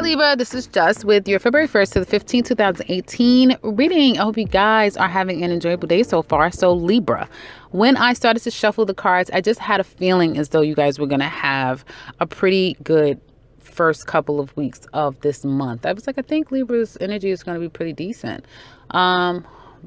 Libra, this is Just with your February 1st to the 15th, 2018 reading. I hope you guys are having an enjoyable day so far. So Libra, when I started to shuffle the cards, I just had a feeling as though you guys were going to have a pretty good first couple of weeks of this month. I was like, I think Libra's energy is going to be pretty decent. But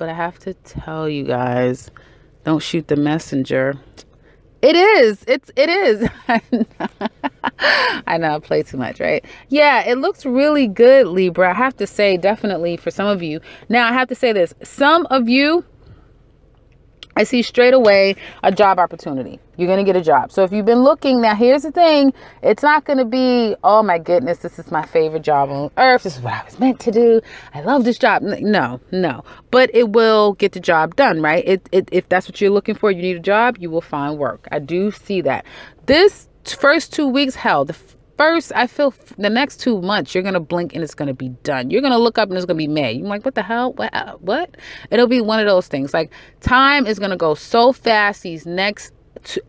I have to tell you guys, don't shoot the messenger. It is. It is. I know I play too much, right? Yeah, it looks really good, Libra. I have to say, definitely for some of you. Now, I have to say this. Some of you, I see straight away a job opportunity. You're going to get a job. So if you've been looking, now here's the thing. It's not going to be, oh my goodness, this is my favorite job on earth. This is what I was meant to do. I love this job. No. But it will get the job done, right? If that's what you're looking for, you need a job, you will find work. I do see that. This first 2 weeks, hell, I feel the next 2 months, you're going to blink and it's going to be done. You're going to look up and it's going to be May. You're like, what the hell? What? It'll be one of those things. Like, time is going to go so fast these next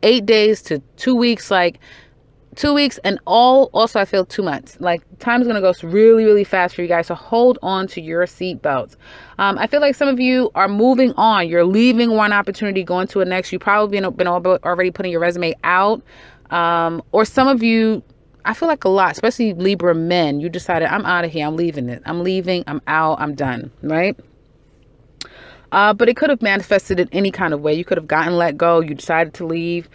8 days to 2 weeks, like 2 weeks, and also I feel 2 months. Like, time is going to go really, really fast for you guys. So hold on to your seat belts. I feel like some of you are moving on. You're leaving one opportunity, going to a next. You've probably been already putting your resume out. Or some of you, I feel like a lot, especially Libra men, you decided, I'm out of here. I'm leaving it. I'm leaving. I'm out. I'm done. Right? But it could have manifested in any kind of way. You could have gotten let go. You decided to leave.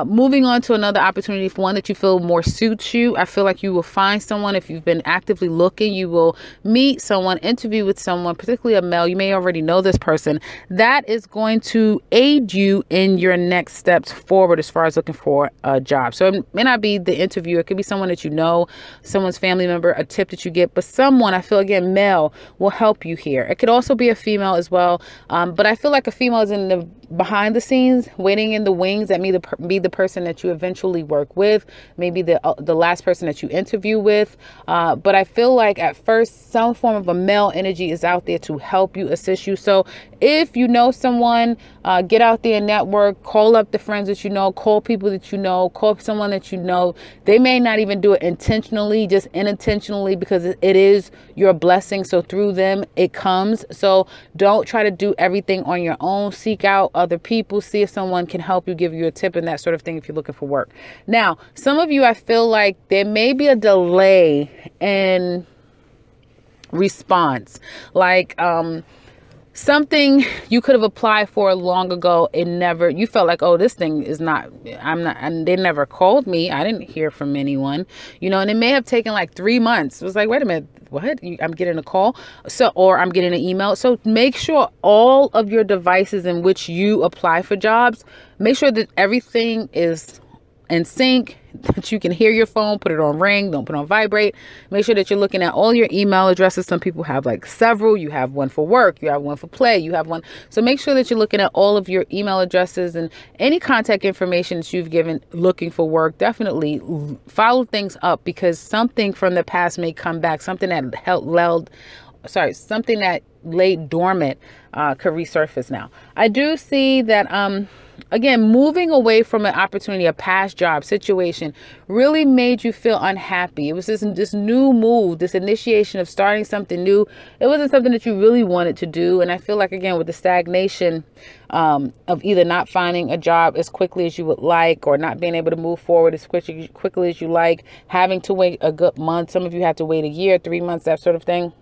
Moving on to another opportunity, for one that you feel more suits you. I feel like you will find someone. If you've been actively looking, you will meet someone, interview with someone, particularly a male. You may already know this person. That is going to aid you in your next steps forward as far as looking for a job. So it may not be the interviewer. It could be someone that you know, someone's family member, a tip that you get. But someone, I feel, again, male, will help you here. It could also be a female as well. But I feel like a female is in the behind the scenes, waiting in the wings. That may be the person that you eventually work with, maybe the last person that you interview with. But I feel like at first, some form of a male energy is out there to help you, assist you. So if you know someone, get out there and network, call up the friends that you know, call people that you know, call someone that you know. They may not even do it intentionally, just unintentionally, because it is your blessing. So through them, it comes. So don't try to do everything on your own. Seek out other people, see if someone can help you, give you a tip and that sort of thing if you're looking for work. Now, some of you, I feel like there may be a delay in response, like something you could have applied for long ago. You felt like, oh, this thing is not, and they never called me. I didn't hear from anyone, and it may have taken like 3 months. It was like, wait a minute, what? I'm getting a call, or I'm getting an email. So make sure all of your devices in which you apply for jobs, make sure that everything is in sync, that you can hear your phone, put it on ring, don't put it on vibrate. Make sure that you're looking at all your email addresses. Some people have like several. You have one for work, you have one for play, you have one. So make sure that you're looking at all of your email addresses and any contact information that you've given looking for work. Definitely follow things up, because something from the past may come back. Something that something that laid dormant could resurface now. I do see that again, moving away from an opportunity, a past job situation, really made you feel unhappy. It was this new move, this initiation of starting something new. It wasn't something that you really wanted to do. And I feel like, again, with the stagnation of either not finding a job as quickly as you would like, or not being able to move forward as quickly as you like, having to wait a good month. Some of you had to wait a year, 3 months, that sort of thing.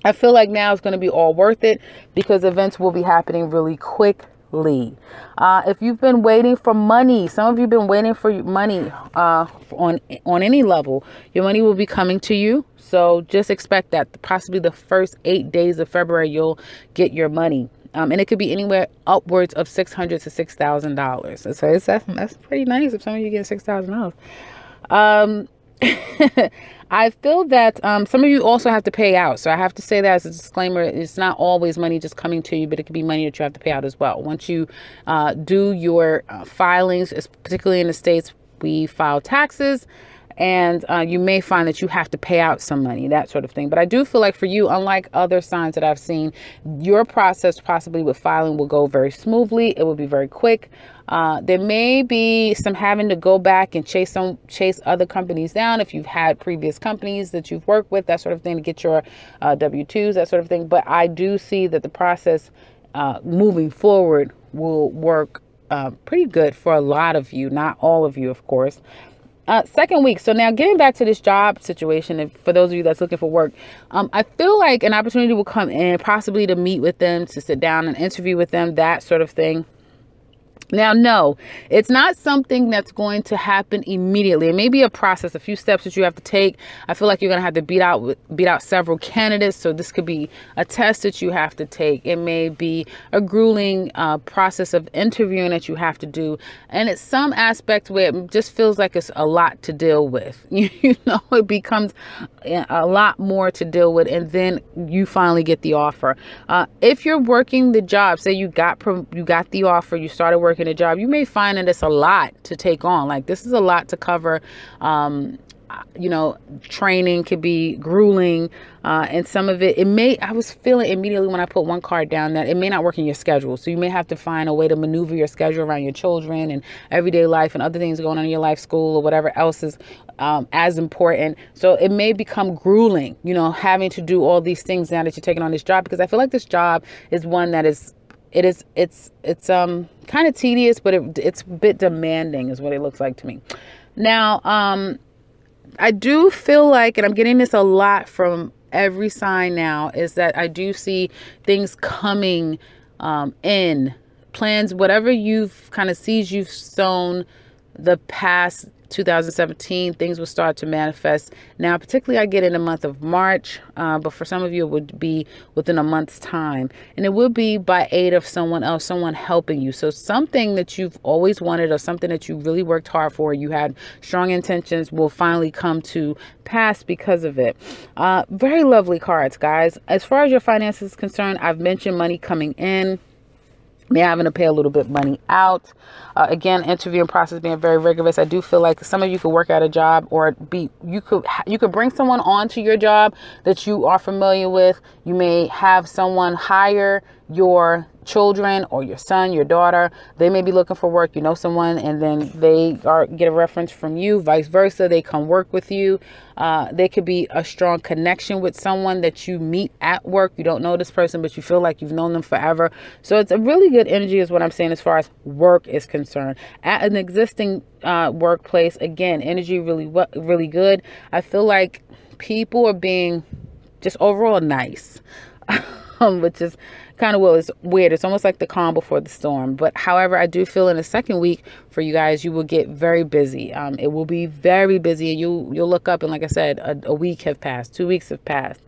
I feel like now it's going to be all worth it, because events will be happening really quickly. If you've been waiting for money, some of you have been waiting for money on any level, your money will be coming to you. So just expect that possibly the first 8 days of February, you'll get your money. And it could be anywhere upwards of $600 to $6,000. So that's pretty nice if some of you get $6,000. I feel that some of you also have to pay out. So I have to say that as a disclaimer, it's not always money just coming to you, but it could be money that you have to pay out as well. Once you do your filings, particularly in the States, we file taxes. and you may find that you have to pay out some money, that sort of thing. But I do feel like for you, unlike other signs that I've seen, your process possibly with filing will go very smoothly. It will be very quick. There may be some having to go back and chase other companies down if you've had previous companies that you've worked with, that sort of thing, to get your W-2s, that sort of thing. But I do see that the process moving forward will work pretty good for a lot of you, not all of you, of course. Second week. So now getting back to this job situation, and for those of you that's looking for work, I feel like an opportunity will come in, possibly to meet with them, to sit down and interview with them, that sort of thing. Now, no, it's not something that's going to happen immediately. It may be a process, a few steps that you have to take. I feel like you're going to have to beat out several candidates. So this could be a test that you have to take. It may be a grueling process of interviewing that you have to do. And it's some aspect where it just feels like it's a lot to deal with. You know, it becomes a lot more to deal with. And then you finally get the offer. If you're working the job, say you got the offer, you started working a job, you may find that it's a lot to take on. Like, this is a lot to cover. You know, training could be grueling, and some of it I was feeling immediately when I put one card down that it may not work in your schedule. So you may have to find a way to maneuver your schedule around your children and everyday life and other things going on in your life, school, or whatever else is as important. So it may become grueling, you know, having to do all these things now that you're taking on this job, because I feel like this job is one that it's kind of tedious, but it's a bit demanding is what it looks like to me. Now, I do feel like, and I'm getting this a lot from every sign now, is that I do see things coming in, plans, whatever you've kind of seeds you've sown the past 2017, things will start to manifest. Now, particularly I get in the month of March, but for some of you, it would be within a month's time. And it will be by aid of someone else, someone helping you. So something that you've always wanted, or something that you really worked hard for, you had strong intentions, will finally come to pass because of it. Very lovely cards, guys. As far as your finances is concerned, I've mentioned money coming in. May having to pay a little bit money out. Again, interviewing process being very rigorous. I do feel like some of you could work at a job, or you could bring someone onto your job that you are familiar with. You may have someone hire your children or your son, your daughter. They may be looking for work. You know someone, and then they get a reference from you, vice versa. They come work with you. There could be a strong connection with someone that you meet at work. You don't know this person, but you feel like you've known them forever. So it's a really good energy is what I'm saying as far as work is concerned. At an existing workplace, again, energy really good. I feel like people are being just overall nice, which is kind of, well, it's weird. It's almost like the calm before the storm. But however, I do feel in the second week for you guys, you will get very busy. It will be very busy, and you'll look up, and like I said, a week have passed, 2 weeks have passed.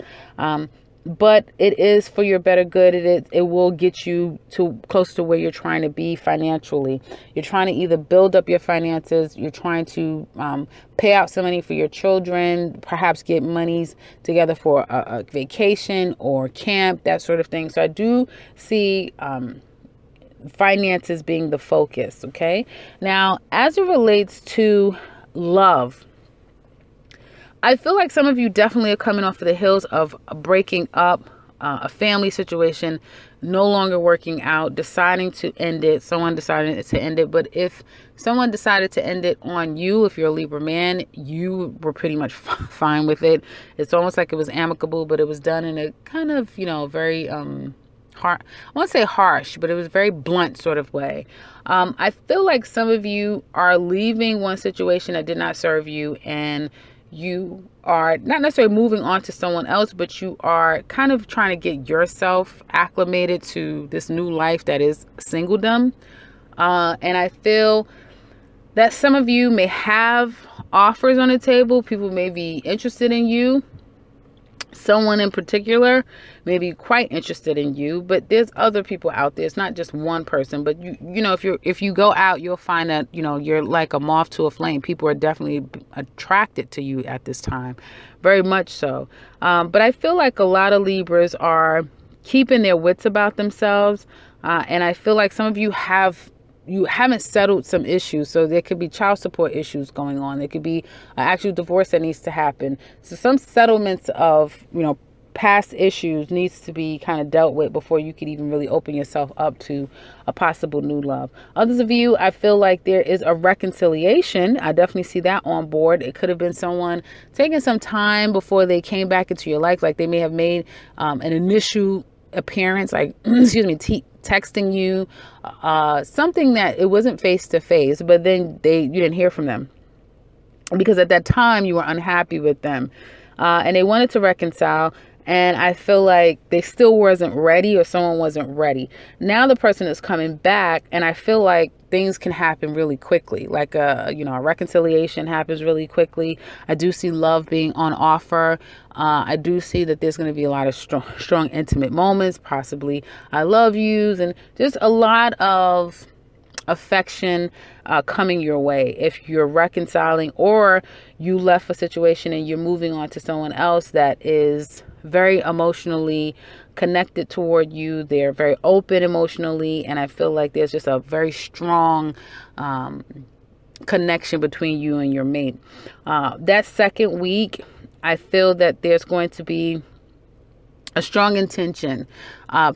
But it is for your better good. It will get you to close to where you're trying to be financially. You're trying to either build up your finances, you're trying to pay out some money for your children, perhaps get monies together for a vacation or camp, that sort of thing. So I do see finances being the focus. Okay. Now, as it relates to love, I feel like some of you definitely are coming off of the heels of breaking up, a family situation, no longer working out, deciding to end it. Someone decided to end it. But if someone decided to end it on you, if you're a Libra man, you were pretty much fine with it. It's almost like it was amicable, but it was done in a kind of, you know, very hard, I won't say harsh, but it was very blunt sort of way. I feel like some of you are leaving one situation that did not serve you, and you are not necessarily moving on to someone else, but you are kind of trying to get yourself acclimated to this new life that is singledom. And I feel that some of you may have offers on the table. People may be interested in you. Someone in particular may be quite interested in you, but there's other people out there. It's not just one person, but you know, if you go out, you'll find that, you know, you're like a moth to a flame. People are definitely attracted to you at this time, very much so. But I feel like a lot of Libras are keeping their wits about themselves. And I feel like some of you have you haven't settled some issues. So there could be child support issues going on. There could be an actual divorce that needs to happen. So some settlements of, you know, past issues needs to be kind of dealt with before you could even really open yourself up to a possible new love. Others of you, I feel like there is a reconciliation. I definitely see that on board. It could have been someone taking some time before they came back into your life. Like they may have made an initial appearance, like, excuse me, texting you, something that it wasn't face to face, but then you didn't hear from them because at that time you were unhappy with them, and they wanted to reconcile. And I feel like they still wasn't ready, or someone wasn't ready. Now the person is coming back, and I feel like things can happen really quickly. Like a reconciliation happens really quickly. I do see love being on offer. I do see that there's going to be a lot of strong intimate moments, possibly I love yous, and just a lot of affection coming your way. If you're reconciling, or you left a situation and you're moving on to someone else that is very emotionally connected toward you, they're very open emotionally, and I feel like there's just a very strong connection between you and your mate. That second week, I feel that there's going to be a strong intention,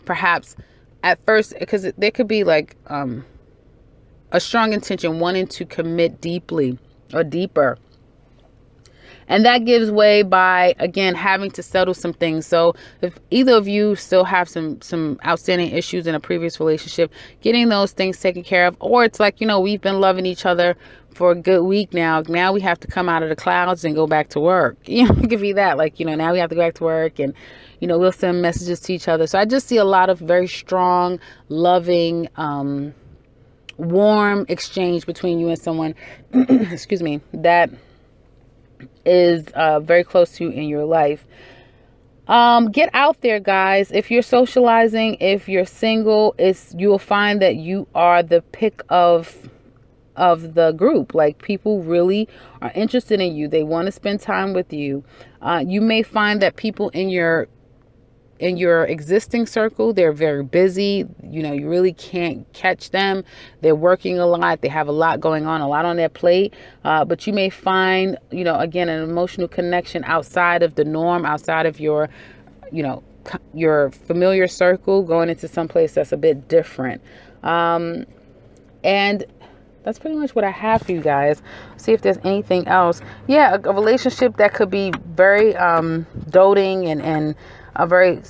perhaps at first, because there could be like a strong intention wanting to commit deeply or deeper. And that gives way by, again, having to settle some things. So if either of you still have some outstanding issues in a previous relationship, getting those things taken care of, or it's like, you know, we've been loving each other for a good week now. Now we have to come out of the clouds and go back to work. You know, it could be that, like, you know, now we have to go back to work, and, you know, we'll send messages to each other. So I just see a lot of very strong, loving, warm exchange between you and someone, excuse me, that is very close to you in your life. Get out there, guys. If you're socializing, if you're single, you'll find that you are the pick of the group. Like, people really are interested in you. They want to spend time with you. You may find that people in your existing circle, they're very busy. You know, you really can't catch them. They're working a lot. They have a lot going on, a lot on their plate. But you may find, you know, again, an emotional connection outside of the norm, outside of your, you know, your familiar circle, going into some place that's a bit different. And that's pretty much what I have for you guys. See if there's anything else. Yeah, a relationship that could be very doting and a very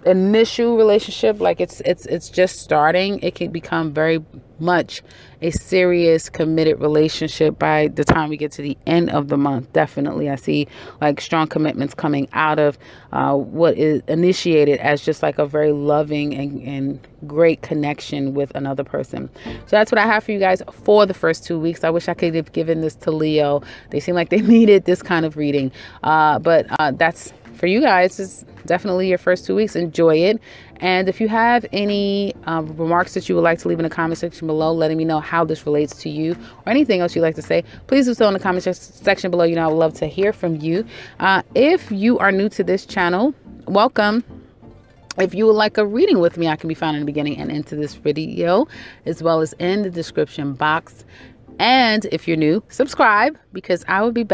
initial relationship, like it's just starting. It can become very much a serious, committed relationship by the time we get to the end of the month. Definitely, I see like strong commitments coming out of what is initiated as just like a very loving and great connection with another person. So that's what I have for you guys for the first 2 weeks. I wish I could have given this to Leo. They seem like they needed this kind of reading, but that's for you guys. Is definitely your first 2 weeks. Enjoy it. And if you have any remarks that you would like to leave in the comment section below, letting me know how this relates to you, or anything else you'd like to say, please do so in the comment section below. You know, I would love to hear from you. If you are new to this channel, welcome. If you would like a reading with me, I can be found in the beginning and into this video, as well as in the description box. And if you're new, subscribe, because I will be back.